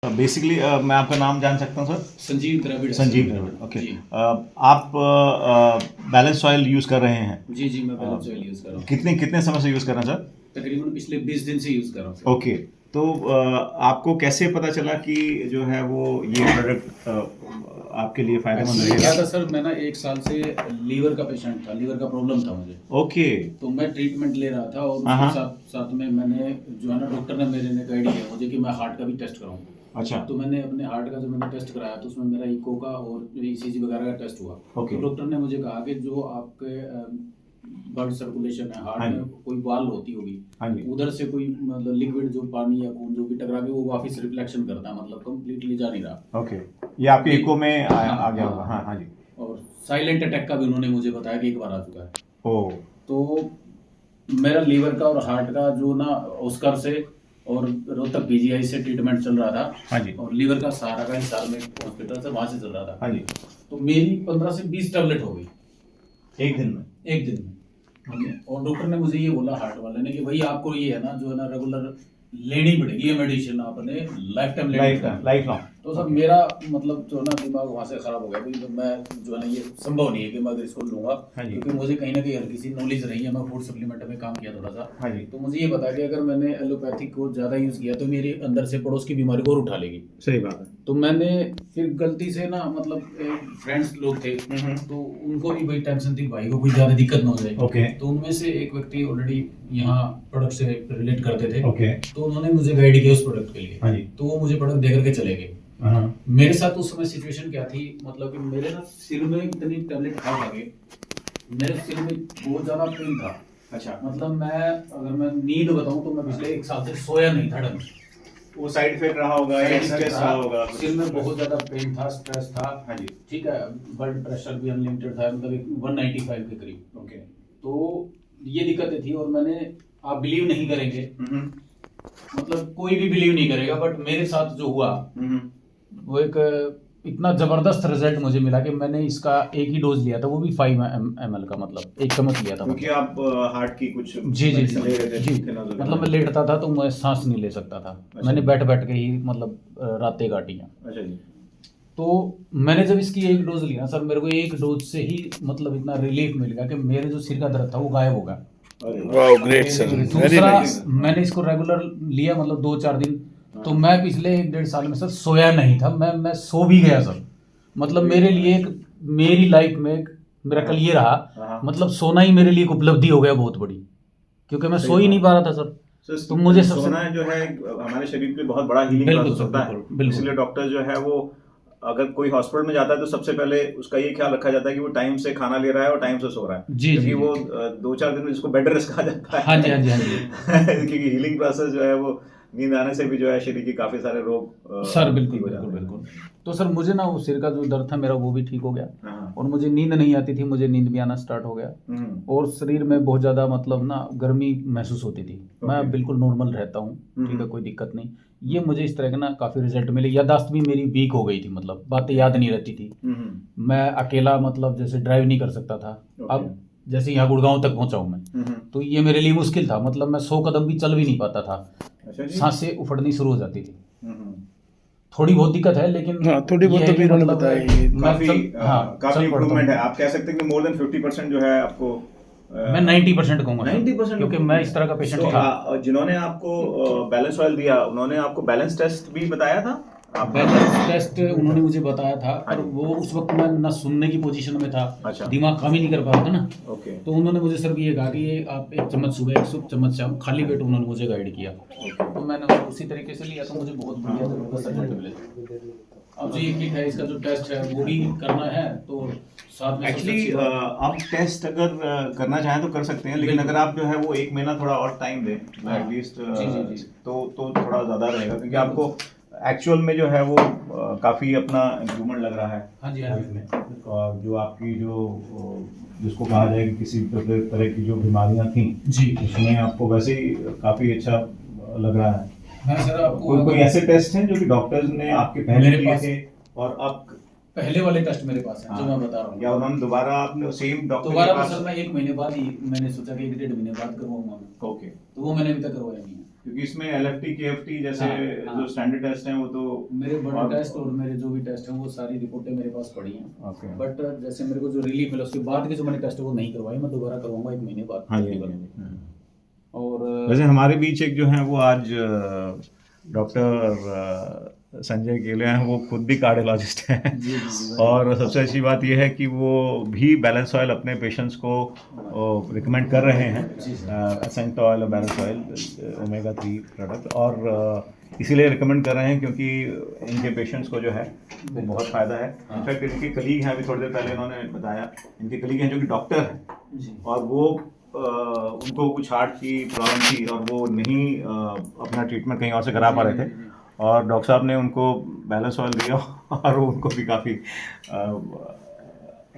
Basically मैं आपका नाम जान सकता हूँ सर? संजीव द्रविड़। संजीव द्रविड़, ओके। जी आप बैलेंस ऑयल यूज़ कर रहे हैं? जी जी, मैं बैलेंस ऑयल यूज़ कर रहा हूँ। कितने कितने समय से यूज़ कर रहे हैं सर? तकरीबन पिछले 20 दिन से यूज़ कर रहा हूँ। ओके, तो आपको कैसे पता चला कि जो है वो ये प्रोडक्ट आपके लिए फ़ायदेमंद क्या रहेगा? था सर, मैं ना 1 साल से लीवर का पेशेंट था, लीवर का प्रॉब्लम था मुझे। ओके। तो मैं ट्रीटमेंट ले रहा था और हाँ, उसके हाँ। साथ साथ में मैंने जो है ना, डॉक्टर ने मेरे ने गाइड किया मुझे कि मैं हार्ट का भी टेस्ट कराऊँ। अच्छा। तो मैंने अपने हार्ट का जब मैंने टेस्ट कराया तो उसमें मेरा इको का और ईसीजी वगैरह का टेस्ट हुआ। ओके। तो डॉक्टर ने मुझे कहा कि जो आपके ब्लड सर्कुलेशन है, हाँ हार्ट जी। में कोई वाल होती होगी, हाँ जी। उधर से कोई मतलब लिक्विड जो पानी या खून जो भी टकरा के वो वापस रिफ्लेक्शन करता है, मतलब कंप्लीटली जा नहीं रहा। ओके, ये आपके इको में आ गया होगा। हाँ हाँ जी। और साइलेंट अटैक का भी उन्होंने मुझे बताया कि एक बार आ चुका है। ओह। तो मेरा लीवर का और हार्ट का जो ना ऑस्कर से और रोहतक पीजीआई से ट्रीटमेंट चल रहा था। हाँ जी। और लीवर का सहारा का हिसार में हॉस्पिटल से वहां से चल रहा था। हाँ जी। तो मेरी 15 से 20 टैबलेट हो गई एक दिन में? एक दिन में। और डॉक्टर ने मुझे ये बोला, हार्ट वाले ने, कि भाई आपको ये है ना जो है ना रेगुलर लेनी पड़ेगी, ये मेडिसिन आपने लाइफ टाइम लेनी पड़ेगी। Life long. तो सर मेरा मतलब जो है ना दिमाग वहाँ से खराब हो गया, भाई तो मैं जो है ना ये संभव नहीं है कि मैं अगर इसको लूंगा। हाँ जी। क्योंकि मुझे कहीं ना कहीं हल्की सी नॉलेज रही है, मैं फूड सप्लीमेंट में काम किया थोड़ा सा। हाँ जी। तो मुझे ये बता कि अगर मैंने एलोपैथिक को ज़्यादा यूज़ किया तो मेरे अंदर से पड़ोस की बीमारी को और उठा लेगी। सही बात है। तो मैंने फिर गलती से ना, मतलब फ्रेंड्स लोग थे तो उनको भी भाई टेंशन थी भाई को कोई ज़्यादा दिक्कत ना हो जाए। ओके। तो उनमें से एक व्यक्ति ऑलरेडी यहाँ प्रोडक्ट से रिलेट करते थे। ओके। तो उन्होंने मुझे गाइड किया उस प्रोडक्ट के लिए। हाँ जी। तो वो मुझे प्रोडक्ट दे करके चले गए। हाँ। मेरे साथ उस समय सिचुएशन क्या थी, मतलब कि मेरे ना सिर में इतनी टैबलेट खा के मेरे सिर में बहुत ज़्यादा पेन था। अच्छा। मतलब मैं अगर मैं नींद बताऊं तो मैं पिछले 1 साल से सोया नहीं था ढंग से। वो साइड इफेक्ट रहा होगा या स्ट्रेस रहा होगा? सिर में बहुत ज्यादा पेन था, स्ट्रेस था। हाँ जी। ठीक है, ब्लड प्रेशर भी अनलिमिटेड था, मतलब 195 के करीब। ओके। तो ये दिक्कतें थी और मैंने, आप बिलीव नहीं करेंगे, मतलब कोई भी बिलीव नहीं करेगा, बट मेरे साथ जो हुआ वो एक इतना जबरदस्त रिजल्ट मुझे मिला कि मैंने इसका एक ही डोज लिया था, वो भी 5 ml का, मतलब 1 चम्मच लिया था। क्योंकि आप हार्ट की कुछ जी जी medicine ले रहे थे, जी, thinner वगैरह। मतलब मैं लेटता था तो मैं सांस नहीं ले सकता था। अच्छा। मैंने बैठ बैठ के ही मतलब रातें काटी हैं। अच्छा जी। तो मैंने जब इसकी एक डोज लिया सर, मेरे को एक डोज से ही मतलब इतना रिलीफ मिल गया कि मेरे जो सिर का दर्द था वो गायब हो गया। वाह, ग्रेट सर, वेरी दूसरा, नाइस। मैंने इसको रेगुलर लिया, मतलब 2-4 दिन, तो मैं पिछले 1-1.5 साल में सर सोया नहीं था। मैं सो भी गया सर। मतलब मेरे लिए एक, मेरी लाइफ में एक मेरा कल ये रहा, मतलब सोना ही मेरे लिए एक उपलब्धि हो गया बहुत बड़ी, क्योंकि मैं सो ही नहीं पा रहा था सर। तो मुझे सोना जो है हमारे शरीर पे बहुत बड़ा हीलिंग प्रोसेस होता है। इसलिए डॉक्टर जो है वो, अगर कोई हॉस्पिटल में जाता है तो सबसे पहले उसका ये ख्याल रखा जाता है कि वो टाइम से खाना ले रहा है और टाइम से सो रहा है। जी, क्योंकि जी, वो 2-4 दिन में जिसको बेड रेस्ट कहा जाता है। हाँ जी हाँ जी हाँ जी। क्योंकि हीलिंग प्रोसेस जो है वो, नींद आने से भी जो है शरीर के काफी सारे रोग सर बिल्कुल ठीक हो बिल्कुल जाते हैं। बिल्कुल। तो सर मुझे ना वो सिर का जो दर्द था मेरा वो भी ठीक हो गया। हाँ। और मुझे नींद नहीं आती थी, मुझे नींद भी आना स्टार्ट हो गया। और शरीर में बहुत ज़्यादा मतलब ना गर्मी महसूस होती थी। मैं ओके। बिल्कुल नॉर्मल रहता हूँ, ठीक है, कोई दिक्कत नहीं। ये मुझे इस तरह के ना काफ़ी रिजल्ट मिले। याददाश्त भी मेरी वीक हो गई थी, मतलब बातें याद नहीं रहती थी। मैं अकेला मतलब जैसे ड्राइव नहीं कर सकता था। अब जैसे यहाँ गुड़गांव तक पहुंचा हूँ मैं, तो ये मेरे लिए मुश्किल था। मतलब मैं 100 कदम भी चल भी नहीं पाता था। अच्छा जी। सांसें उफड़नी शुरू हो जाती थी। थोड़ी बहुत दिक्कत है, लेकिन हाँ, थोड़ी बहुत ये तो है कि भी उन्होंने मतलब बताई है। मैं काफी चल पड़ता इम्प्रूवमेंट हूँ। है। आप कह सकते हैं कि मोर देन 50% जो है आपको मैं 90% कहूँगा सर, 90% क्योंकि मैं इस तरह का पेशेंट था। जिन्होंने आपको बैलेंस ऑयल दिया, उन्होंने आपको बैलेंस टेस्ट भी बताया था? आप बैलेंस टेस्ट उन्होंने मुझे बताया था, हाँ पर जी। वो उस वक्त मैं ना सुनने की पोजीशन में था, अच्छा। दिमाग काम ही नहीं कर पा रहा था ना। ओके। तो उन्होंने मुझे सिर्फ ये कहा कि ये आप 1 चम्मच सुबह, 1 चम्मच शाम, खाली पेट उन्होंने मुझे गाइड किया। तो मैंने उसी तरीके से लिया, तो मुझे बहुत बढ़िया जबरदस्त रिजल्ट मिले। अब जो ये किट है, इसका जो टेस्ट है वो भी करना है, तो साथ में एक्चुअली आप टेस्ट अगर करना चाहें तो कर सकते हैं, लेकिन अगर आप जो है वो 1 महीना थोड़ा और टाइम दें एटलीस्ट, जी। तो थोड़ा ज़्यादा रहेगा, क्योंकि आपको एक्चुअल में जो है वो काफ़ी अपना इम्प्रूवमेंट लग रहा है। हाँ जी हाँ जी। और जो आपकी जो जिसको कहा जाए कि किसी तरह की जो बीमारियां थी जी, उसमें आपको वैसे ही काफ़ी अच्छा लग रहा है। हाँ सर, आपको कोई ऐसे टेस्ट हैं जो कि डॉक्टर्स ने आपके पहले मेरे किए पास थे और अब, पहले वाले टेस्ट मेरे पास है जो मैं बता रहा हूँ, या उन्होंने दोबारा आपने सेम डॉक्टर दोबारा के तो पास? सर मैं 1 महीने बाद ही, मैंने सोचा कि 1-1.5 महीने बाद करवाऊंगा मैं। ओके। तो वो मैंने अभी तक करवाया नहीं है। क्योंकि इसमें LFT KFT जैसे जो स्टैंडर्ड टेस्ट हैं वो तो मेरे बड़े टेस्ट और मेरे जो भी टेस्ट हैं वो सारी रिपोर्टें मेरे पास पड़ी हैं। ओके। बट जैसे मेरे को जो रिलीफ मिला उसके बाद के जो मैंने टेस्ट वो नहीं करवाई, मैं दोबारा करवाऊंगा 1 महीने बाद। हाँ जी। और वैसे हमारे बीच एक जो है वो आज डॉक्टर संजय केले हैं, वो खुद भी कार्डियोलॉजिस्ट हैं और सबसे अच्छी बात ये है कि वो भी बैलेंस ऑयल अपने पेशेंट्स को रिकमेंड कर रहे हैं, एसेंट ऑयल और बैलेंस ऑयल ओमेगा 3 प्रोडक्ट, और इसीलिए रिकमेंड कर रहे हैं क्योंकि इनके पेशेंट्स को जो है वो बहुत फ़ायदा है। इनफैक्ट इनके कलीग हैं, अभी थोड़ी देर पहले इन्होंने बताया, इनके कलीग हैं जो कि डॉक्टर हैं और वो उनको कुछ हार्ट की प्रॉब्लम थी और वो नहीं अपना ट्रीटमेंट कहीं और से करा पा रहे थे और डॉक्टर साहब ने उनको बैलेंस ऑयल दिया और उनको भी काफ़ी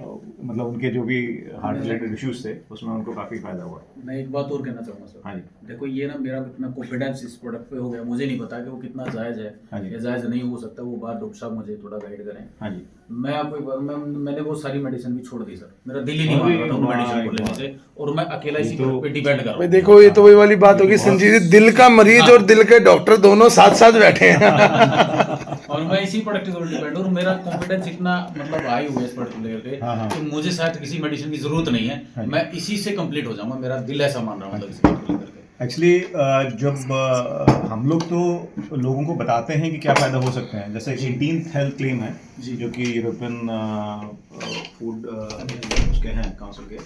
मतलब उनके जो भी हार्ट रिलेटेड इश्यूज थे उसमें उनको काफ़ी फायदा हुआ। मैं एक बात और कहना चाहूँगा सर। हाँ जी। देखो ये ना मेरा कितना कॉन्फिडेंस इस प्रोडक्ट पे हो गया, मुझे नहीं पता कि वो कितना जायज़ है या जायज़ नहीं हो सकता, वो बात डॉक्टर साहब मुझे थोड़ा गाइड करें। हाँ जी। मैं आपको मैंने वो सारी मेडिसिन भी छोड़ दी सर, मेरा दिल ही नहीं मान रहा था उन मेडिसिन को लेने से और मैं अकेला इसी पे डिपेंड कर रहा हूँ। देखो ये तो वही वाली बात होगी संजीव जी, दिल का मरीज और दिल के डॉक्टर दोनों साथ साथ बैठे हैं और मैं इसी प्रोडक्ट पर डिपेंड और मेरा कॉन्फिडेंस इतना मतलब हाई हुआ इस प्रोडक्ट को लेकर कि मुझे शायद किसी मेडिसिन की जरूरत नहीं है, मैं इसी से कंप्लीट हो जाऊंगा, मेरा दिल ऐसा मान रहा हूँ मतलब इसी प्रोडक्ट को लेकर। एक्चुअली जब हम लोग तो लोगों को बताते हैं कि क्या फ़ायदा हो सकते हैं, जैसे 18th हेल्थ क्लेम है जो कि यूरोपियन फूड उसके हैं काउंसिल के,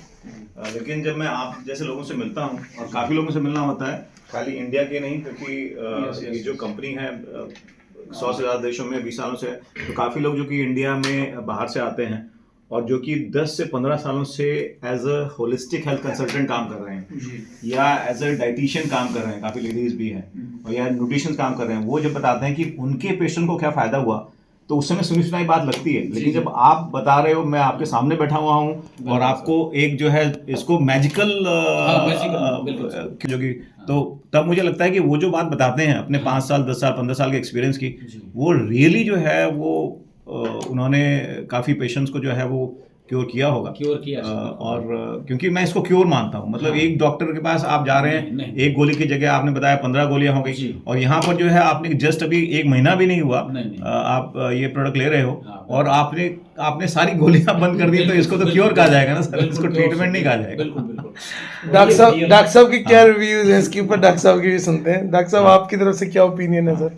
लेकिन जब मैं आप जैसे लोगों से मिलता हूँ और काफ़ी लोगों से मिलना होता है, खाली इंडिया के नहीं, क्योंकि ये जो कंपनी है 100 से ज़्यादा देशों में 20 सालों से, तो काफ़ी लोग जो कि इंडिया में बाहर से आते हैं और जो कि 10 से 15 सालों से as a holistic health consultant काम कर रहे हैं या एज अ डाइटिशियन काम कर रहे हैं, काफ़ी लेडीज़ भी हैं, और या न्यूट्रिशन काम कर रहे हैं, वो जब बताते हैं कि उनके पेशेंट को क्या फ़ायदा हुआ तो उस समय सुनी सुनाई बात लगती है, लेकिन जब आप बता रहे हो, मैं आपके सामने बैठा हुआ हूँ और आपको एक जो है इसको मैजिकल जो कि, तो तब मुझे लगता है कि वो जो बात बताते हैं अपने 5 साल 10 साल 15 साल के एक्सपीरियंस की, वो रियली जो है वो उन्होंने काफ़ी पेशेंट्स को जो है वो क्योर किया होगा, क्योर किया और क्योंकि मैं इसको क्योर मानता हूँ, मतलब एक डॉक्टर के पास आप जा रहे हैं, एक गोली की जगह आपने बताया 15 गोलियां हो गई और यहाँ पर जो है आपने जस्ट अभी 1 महीना भी नहीं हुआ आप ये प्रोडक्ट ले रहे हो और आपने सारी गोलियां बंद कर दी, तो इसको तो क्योर कहा जाएगा ना सर, इसको ट्रीटमेंट नहीं कहा जाएगा। डॉक्टर साहब की क्या रिव्यूज है इसके ऊपर, डॉक्टर साहब की भी सुनते हैं। डॉक्टर साहब आपकी तरफ से क्या ओपिनियन है सर?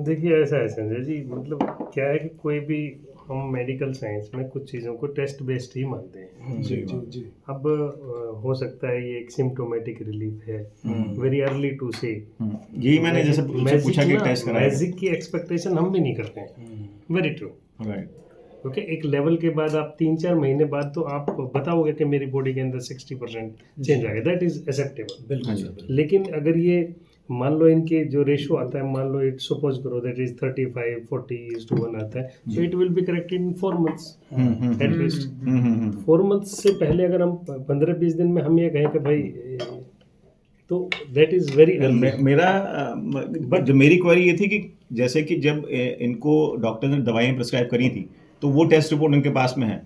देखिए ऐसा है संजय जी, मतलब क्या है कि कोई भी हम मेडिकल साइंस में कुछ चीज़ों को टेस्ट बेस्ड ही मानते हैं। जी जी जी। अब हो सकता है ये एक सिम्टोमेटिक रिलीफ है, वेरी अर्ली टू से, यही मैंने जैसे पूछा कि टेस्ट कराया, मैजिक की एक्सपेक्टेशन हम भी नहीं करते हैं, वेरी ट्रू, राइट। क्योंकि एक लेवल के बाद आप 3-4 महीने बाद तो आप बताओगे कि मेरी बॉडी के अंदर 60% चेंज आ गया, दैट इज एक्सेप्टेबल। लेकिन अगर ये मान लो इनके जो रेशो आता है, मान लो इट सपोज करो दैट इज 35-40:1 आता है, so it will be corrected in 4 months at least. 4 months से पहले अगर हम 15-20 दिन में हम ये कहें कि भाई, तो दैट इज वेरी मेरी क्वेरी ये थी कि जैसे कि जब इनको डॉक्टर ने दवाइयाँ प्रिस्क्राइब करी थी तो वो टेस्ट रिपोर्ट उनके पास में है,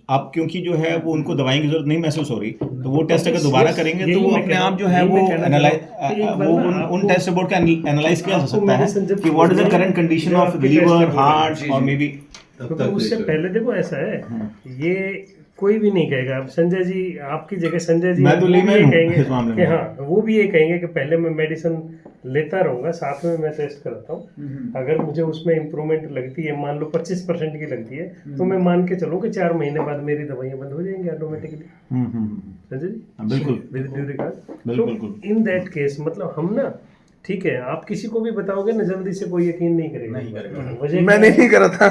अब क्योंकि जो है वो उनको दवाई की जरूरत नहीं महसूस हो रही, तो वो टेस्ट अगर दोबारा करेंगे तो वो अपने आप जो है वो उन टेस्ट रिपोर्ट का एनालाइज किया जा सकता है कि what is the current condition of liver, heart और मे बी। उससे पहले देखो ऐसा है, ये कोई भी नहीं कहेगा, अब संजय जी आपकी जगह संजय जी मैं तो ये कहेंगे कि हाँ, वो भी ये कहेंगे कि पहले मैं मेडिसिन लेता रहूँगा, साथ में मैं टेस्ट करता हूँ, अगर मुझे उसमें इम्प्रूवमेंट लगती है, मान लो 25% की लगती है, तो मैं मान के चलूँ कि 4 महीने बाद मेरी दवाइयाँ बंद हो जाएंगी ऑटोमेटिकली। संजय जी बिल्कुल, विद ड्यू रिगार्ड। तो इन दैट केस मतलब हम ना, ठीक है, आप किसी को भी बताओगे ना, जल्दी से कोई यकीन नहीं करेगा। मैंने नहीं करा था।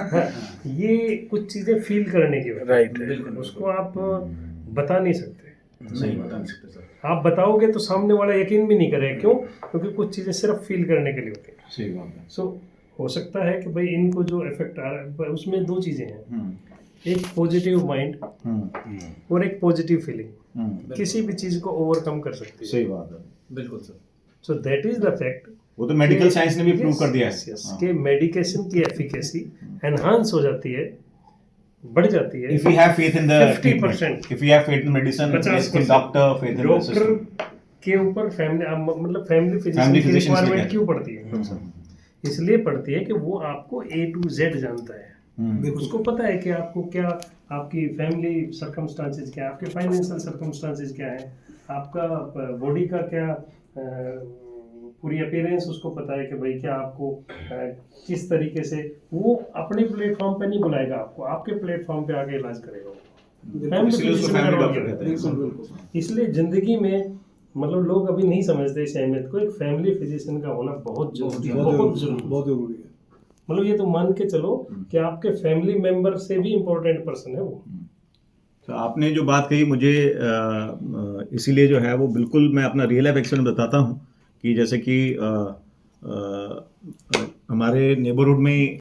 ये कुछ चीजें फील करने की राइट, उसको आप बता नहीं सकते, नहीं बता नहीं सकते सर। आप बताओगे तो सामने वाला यकीन भी नहीं करेगा, क्यों? क्योंकि कुछ चीजें सिर्फ फील करने के लिए होती है। सही बात है। सो हो सकता है कि भाई इनको जो इफेक्ट आ रहा है उसमें 2 चीजें हैं, एक पॉजिटिव माइंड और एक पॉजिटिव फीलिंग, किसी भी चीज को ओवरकम कर सकती है। सही बात है, बिल्कुल sir. So that is the fact, वो तो मेडिकल साइंस ने भी प्रूव कर दिया है कि मेडिकेशन की एफिकेसी एनहांस हो जाती है, बढ़ जाती है। If you have faith in the 50%, if you have faith in medicine, faith in doctor, faith in the system. के ऊपर फैमिली मतलब फैमिली Family फिजिशियन की physicians रिक्वायरमेंट लेके क्यों पड़ती है? इसलिए पड़ती है कि वो आपको A to Z जानता है। उसको पता है कि आपको क्या, आपकी फैमिली सर्कमस्टांसेस क्या है, आपके फाइनेंशियल सर्कमस्टांसेस क्या है, आपका बॉडी का क्या पूरी अपीयरेंस उसको पता है कि भाई क्या आपको किस तरीके से, वो अपने प्लेटफॉर्म पे नहीं बुलाएगा आपको, आपके प्लेटफॉर्म पे आके इलाज करेगा। फैमिली इसलिए उसको फिजिशियन का फैमिली रोल डॉक्टर ये कहते रहता हैं। है। इसलिए जिंदगी में मतलब लोग अभी नहीं समझते इस अहमियत को, एक फैमिली फिजिशियन का होना बहुत जरूरी है, बहुत जरूरी, बहुत जरूरी है। मतलब ये तो मान के चलो कि आपके फैमिली मेंबर से भी इम्पोर्टेंट पर्सन है वो। तो आपने जो बात कही मुझे इसीलिए जो है वो बिल्कुल मैं अपना रियल लाइफ एक्सपीरियंस बताता हूँ कि जैसे कि हमारे नेबरहुड में